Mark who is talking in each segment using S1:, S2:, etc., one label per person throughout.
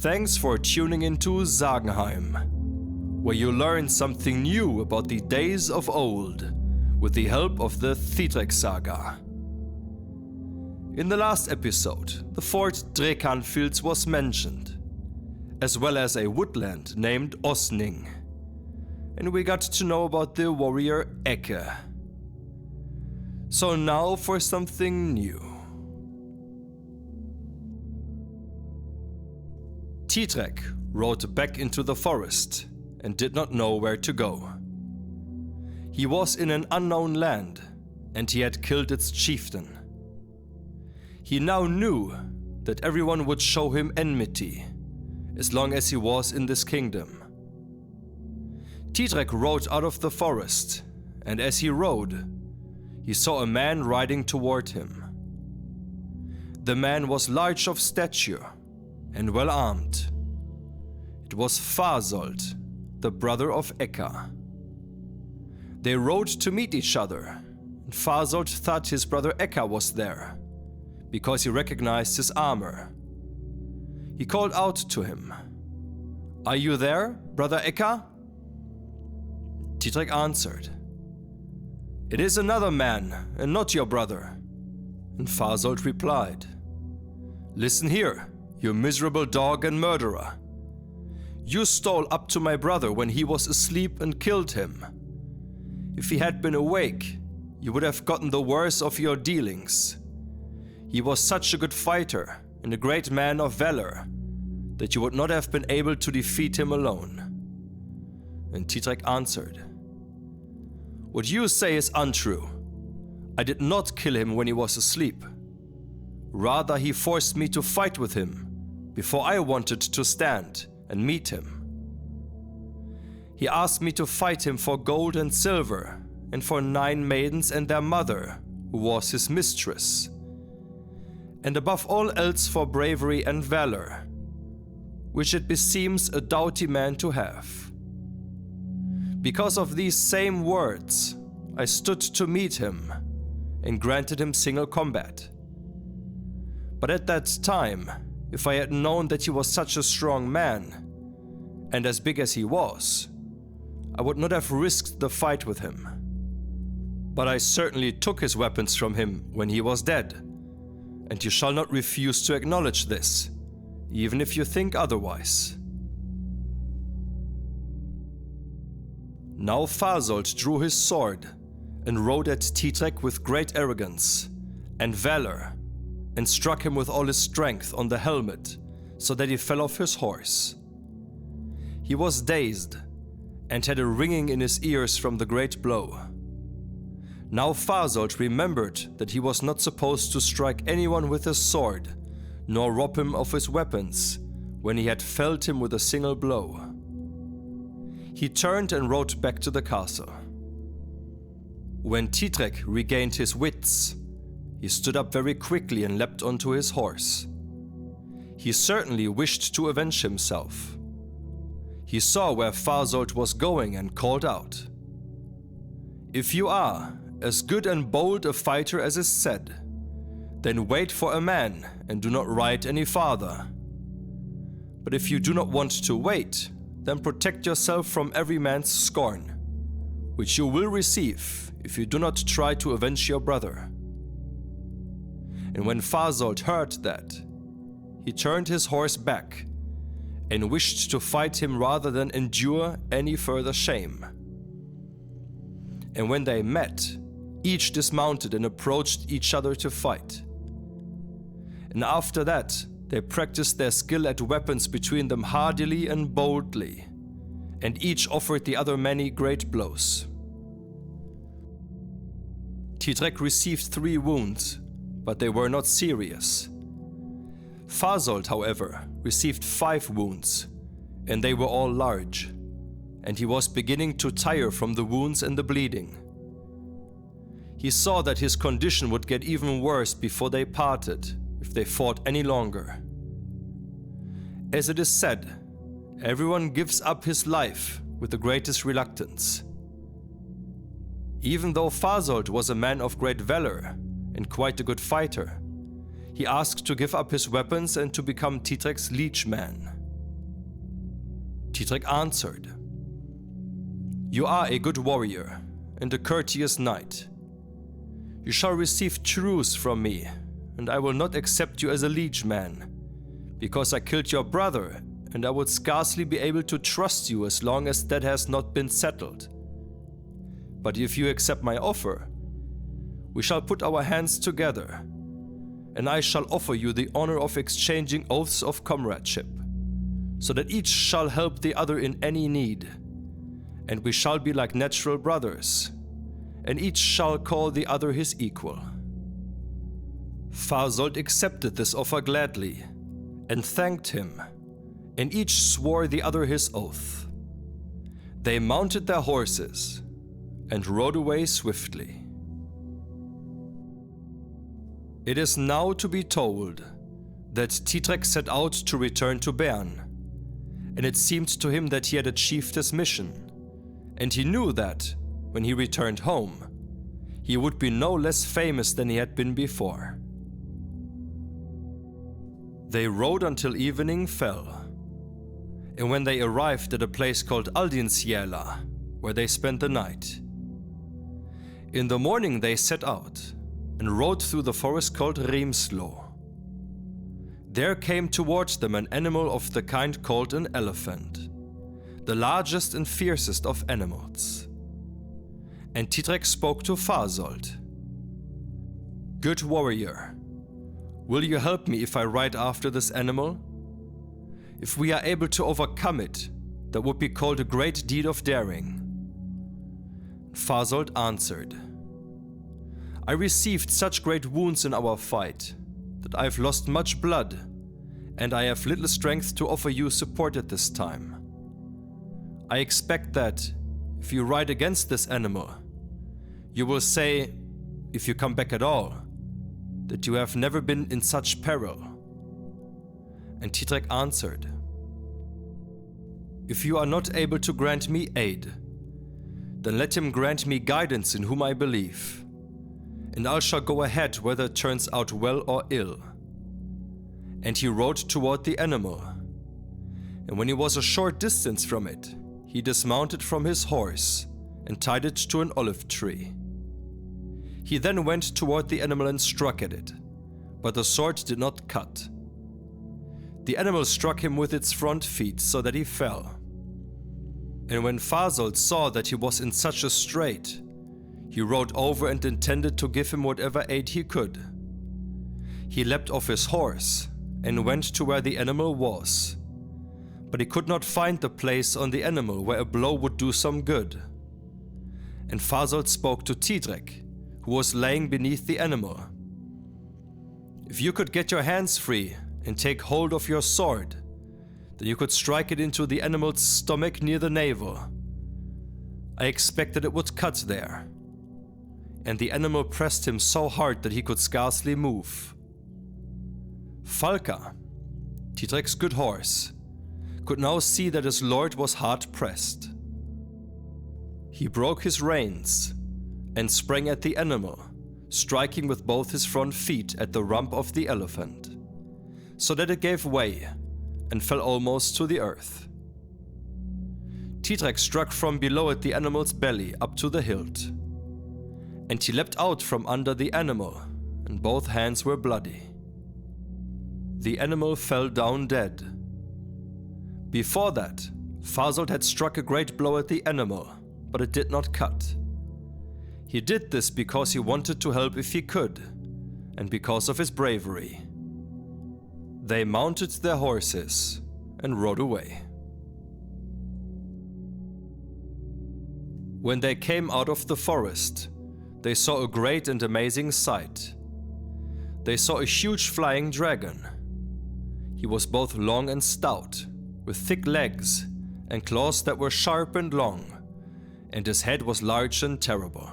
S1: Thanks for tuning into Sagenheim, where you learn something new about the days of old with the help of the Thidrekssaga. In the last episode, the fort Drekanfields was mentioned, as well as a woodland named Osning, and we got to know about the warrior Ekka. So now for something new. Thidrek rode back into the forest and did not know where to go. He was in an unknown land, and he had killed its chieftain. He now knew that everyone would show him enmity, as long as he was in this kingdom. Thidrek rode out of the forest, and as he rode, he saw a man riding toward him. The man was large of stature and well armed. It was Fasold, the brother of Ekka. They rode to meet each other, and Fasold thought his brother Ekka was there, because he recognized his armor. He called out to him, "Are you there, brother Ekka?" Thidrek answered, "It is another man, and not your brother." And Fasold replied, "Listen here, you miserable dog and murderer. You stole up to my brother when he was asleep and killed him. If he had been awake, you would have gotten the worst of your dealings. He was such a good fighter and a great man of valor that you would not have been able to defeat him alone." And Thidrek answered, "What you say is untrue. I did not kill him when he was asleep. Rather, he forced me to fight with him before I wanted to stand and meet him. He asked me to fight him for gold and silver and for 9 maidens and their mother, who was his mistress, and above all else for bravery and valor, which it beseems a doughty man to have. Because of these same words, I stood to meet him and granted him single combat. But at that time, if I had known that he was such a strong man, and as big as he was, I would not have risked the fight with him. But I certainly took his weapons from him when he was dead, and you shall not refuse to acknowledge this, even if you think otherwise." Now Fasold drew his sword and rode at Thidrek with great arrogance and valor, and struck him with all his strength on the helmet, so that he fell off his horse. He was dazed, and had a ringing in his ears from the great blow. Now Fasold remembered that he was not supposed to strike anyone with his sword, nor rob him of his weapons, when he had felled him with a single blow. He turned and rode back to the castle. When Thidrek regained his wits, he stood up very quickly and leapt onto his horse. He certainly wished to avenge himself. He saw where Fasold was going and called out, "If you are as good and bold a fighter as is said, then wait for a man and do not ride any farther. But if you do not want to wait, then protect yourself from every man's scorn, which you will receive if you do not try to avenge your brother." And when Fasold heard that, he turned his horse back and wished to fight him rather than endure any further shame. And when they met, each dismounted and approached each other to fight. And after that, they practiced their skill at weapons between them hardily and boldly, and each offered the other many great blows. Thidrek received 3 wounds, but they were not serious. Fasold, however, received 5 wounds, and they were all large, and he was beginning to tire from the wounds and the bleeding. He saw that his condition would get even worse before they parted, if they fought any longer. As it is said, everyone gives up his life with the greatest reluctance. Even though Fasold was a man of great valor and quite a good fighter, he asked to give up his weapons and to become Thidrek's liege man. Thidrek answered, "You are a good warrior and a courteous knight. You shall receive truce from me, and I will not accept you as a liege man, because I killed your brother, and I would scarcely be able to trust you as long as that has not been settled. But if you accept my offer, we shall put our hands together, and I shall offer you the honor of exchanging oaths of comradeship, so that each shall help the other in any need, and we shall be like natural brothers, and each shall call the other his equal." Fasold accepted this offer gladly, and thanked him, and each swore the other his oath. They mounted their horses, and rode away swiftly. It is now to be told that Thidrek set out to return to Bern, and it seemed to him that he had achieved his mission, and he knew that, when he returned home, he would be no less famous than he had been before. They rode until evening fell, and when they arrived at a place called Aldensjela, where they spent the night. In the morning they set out, and rode through the forest called Rimslo. There came towards them an animal of the kind called an elephant, the largest and fiercest of animals. And Thidrek spoke to Fasold, "Good warrior, will you help me if I ride after this animal? If we are able to overcome it, that would be called a great deed of daring." Fasold answered, "I received such great wounds in our fight that I have lost much blood, and I have little strength to offer you support at this time. I expect that, if you ride against this animal, you will say, if you come back at all, that you have never been in such peril." And Thidrek answered, "If you are not able to grant me aid, then let him grant me guidance in whom I believe, and I shall go ahead whether it turns out well or ill." And he rode toward the animal, and when he was a short distance from it, he dismounted from his horse and tied it to an olive tree. He then went toward the animal and struck at it, but the sword did not cut. The animal struck him with its front feet so that he fell. And when Fasold saw that he was in such a strait, he rode over and intended to give him whatever aid he could. He leapt off his horse and went to where the animal was, but he could not find the place on the animal where a blow would do some good. And Fasold spoke to Thidrek, who was laying beneath the animal. "If you could get your hands free and take hold of your sword, then you could strike it into the animal's stomach near the navel. I expected it would cut there." And the animal pressed him so hard that he could scarcely move. Falka, Thidrek's good horse, could now see that his lord was hard pressed. He broke his reins and sprang at the animal, striking with both his front feet at the rump of the elephant, so that it gave way and fell almost to the earth. Thidrek struck from below at the animal's belly up to the hilt, and he leapt out from under the animal, and both hands were bloody. The animal fell down dead. Before that, Fasold had struck a great blow at the animal, but it did not cut. He did this because he wanted to help if he could, and because of his bravery. They mounted their horses and rode away. When they came out of the forest, they saw a great and amazing sight. They saw a huge flying dragon. He was both long and stout, with thick legs and claws that were sharp and long, and his head was large and terrible.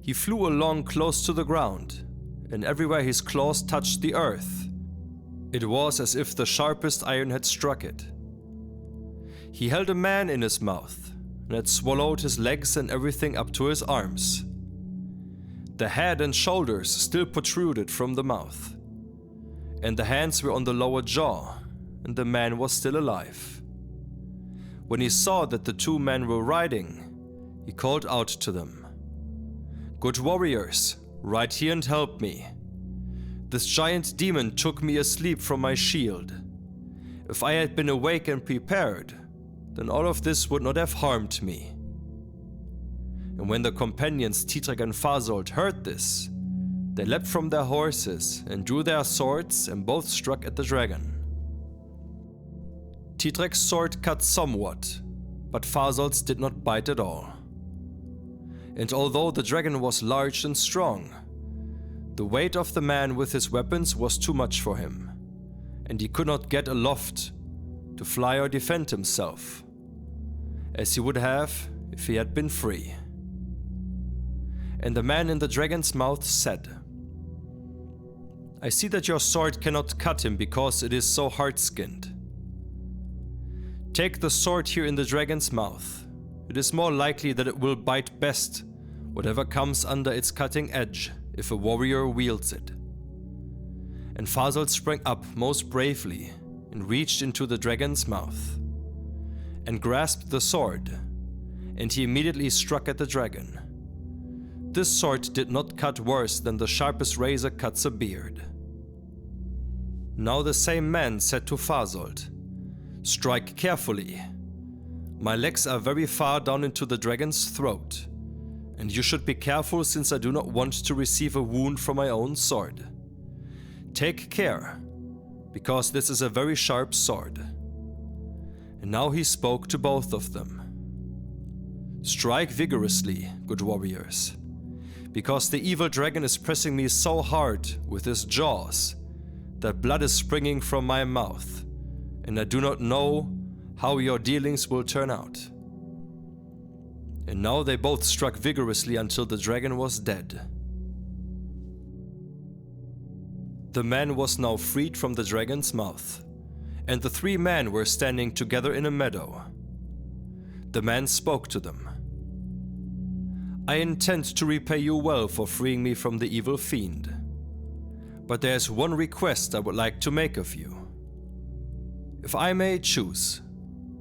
S1: He flew along close to the ground, and everywhere his claws touched the earth, it was as if the sharpest iron had struck it. He held a man in his mouth, and had swallowed his legs and everything up to his arms. The head and shoulders still protruded from the mouth, and the hands were on the lower jaw, and the man was still alive. When he saw that the two men were riding, he called out to them, "Good warriors, ride here and help me. This giant demon took me asleep from my shield. If I had been awake and prepared, then all of this would not have harmed me." And when the companions Thidrek and Fasold heard this, they leapt from their horses and drew their swords and both struck at the dragon. Thidrek's sword cut somewhat, but Fasold's did not bite at all. And although the dragon was large and strong, the weight of the man with his weapons was too much for him, and he could not get aloft to fly or defend himself, as he would have if he had been free. And the man in the dragon's mouth said, "I see that your sword cannot cut him because it is so hard-skinned. Take the sword here in the dragon's mouth. It is more likely that it will bite best whatever comes under its cutting edge if a warrior wields it." And Fasold sprang up most bravely and reached into the dragon's mouth and grasped the sword, and he immediately struck at the dragon. This sword did not cut worse than the sharpest razor cuts a beard. Now the same man said to Fasold, "Strike carefully. My legs are very far down into the dragon's throat, and you should be careful since I do not want to receive a wound from my own sword. Take care, because this is a very sharp sword." And now he spoke to both of them. "Strike vigorously, good warriors, because the evil dragon is pressing me so hard with his jaws that blood is springing from my mouth, and I do not know how your dealings will turn out." And now they both struck vigorously until the dragon was dead. The man was now freed from the dragon's mouth, and the three men were standing together in a meadow. The man spoke to them. "I intend to repay you well for freeing me from the evil fiend. But there is one request I would like to make of you. If I may choose,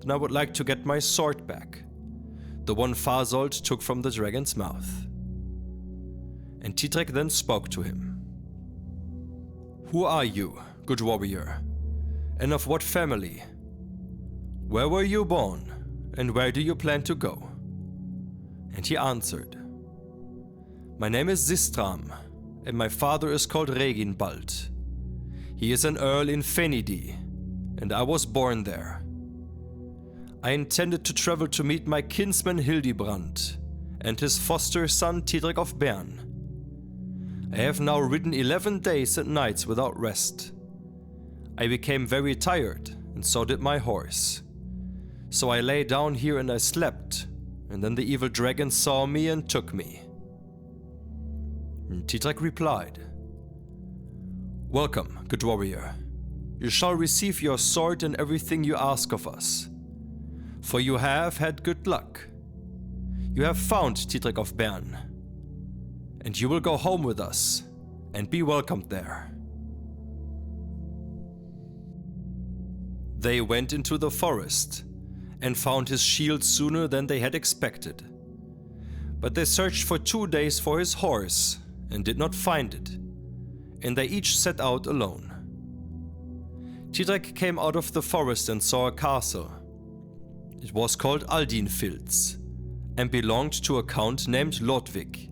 S1: then I would like to get my sword back, the one Fasold took from the dragon's mouth." And Thidrek then spoke to him. "Who are you, good warrior, and of what family? Where were you born, and where do you plan to go?" And he answered, "My name is Sistram, and my father is called Reginbald. He is an earl in Fenidi, and I was born there. I intended to travel to meet my kinsman Hildebrand and his foster son Thidrek of Bern. I have now ridden 11 days and nights without rest. I became very tired, and so did my horse. So I lay down here and I slept, and then the evil dragon saw me and took me." And Thidrek replied, "Welcome, good warrior. You shall receive your sword and everything you ask of us, for you have had good luck. You have found Thidrek of Bern, and you will go home with us and be welcomed there." They went into the forest and found his shield sooner than they had expected. But they searched for 2 days for his horse and did not find it, and they each set out alone. Thidrek came out of the forest and saw a castle. It was called Aldinfils and belonged to a count named Lodvig.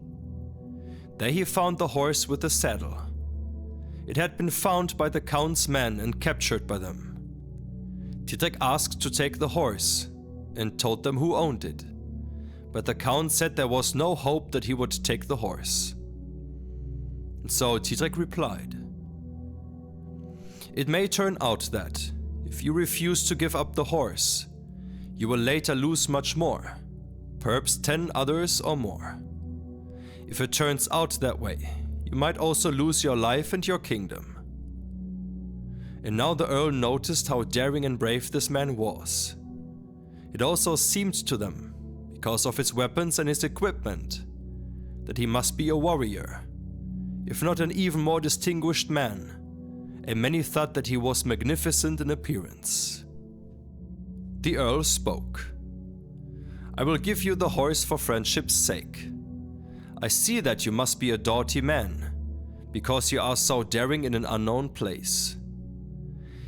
S1: There he found the horse with the saddle. It had been found by the count's men and captured by them. Thidrek asked to take the horse and told them who owned it, but the count said there was no hope that he would take the horse. And so Thidrek replied, "It may turn out that, if you refuse to give up the horse, you will later lose much more, perhaps 10 others or more. If it turns out that way, you might also lose your life and your kingdom." And now the earl noticed how daring and brave this man was. It also seemed to them, because of his weapons and his equipment, that he must be a warrior, if not an even more distinguished man, and many thought that he was magnificent in appearance. The Earl spoke. "I will give you the horse for friendship's sake. I see that you must be a doughty man, because you are so daring in an unknown place."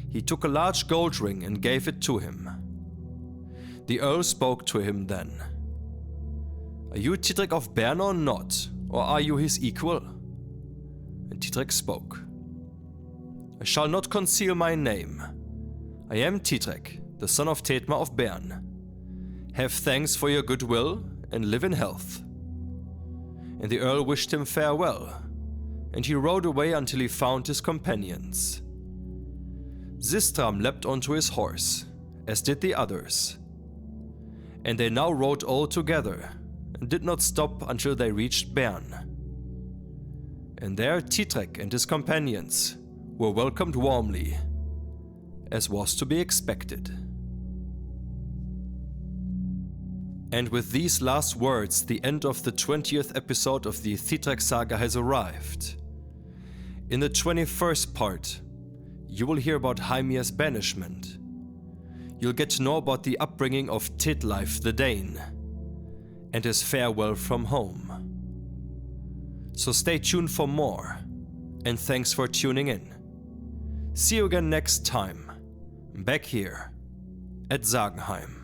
S1: He took a large gold ring and gave it to him. The Earl spoke to him then. "Are you Didrik of Bern or not, or are you his equal?" And Thidrek spoke. "I shall not conceal my name. I am Thidrek, the son of Thedma of Bern. Have thanks for your goodwill and live in health." And the Earl wished him farewell, and he rode away until he found his companions. Sistram leapt onto his horse, as did the others. And they now rode all together, and did not stop until they reached Bern. And there Thidrek and his companions were welcomed warmly, as was to be expected. And with these last words, the end of the 20th episode of the Thidrekssaga has arrived. In the 21st part, you will hear about Hymir's banishment. You'll get to know about the upbringing of Thidleif the Dane, and his farewell from home. So stay tuned for more, and thanks for tuning in. See you again next time, back here at Sagenheim.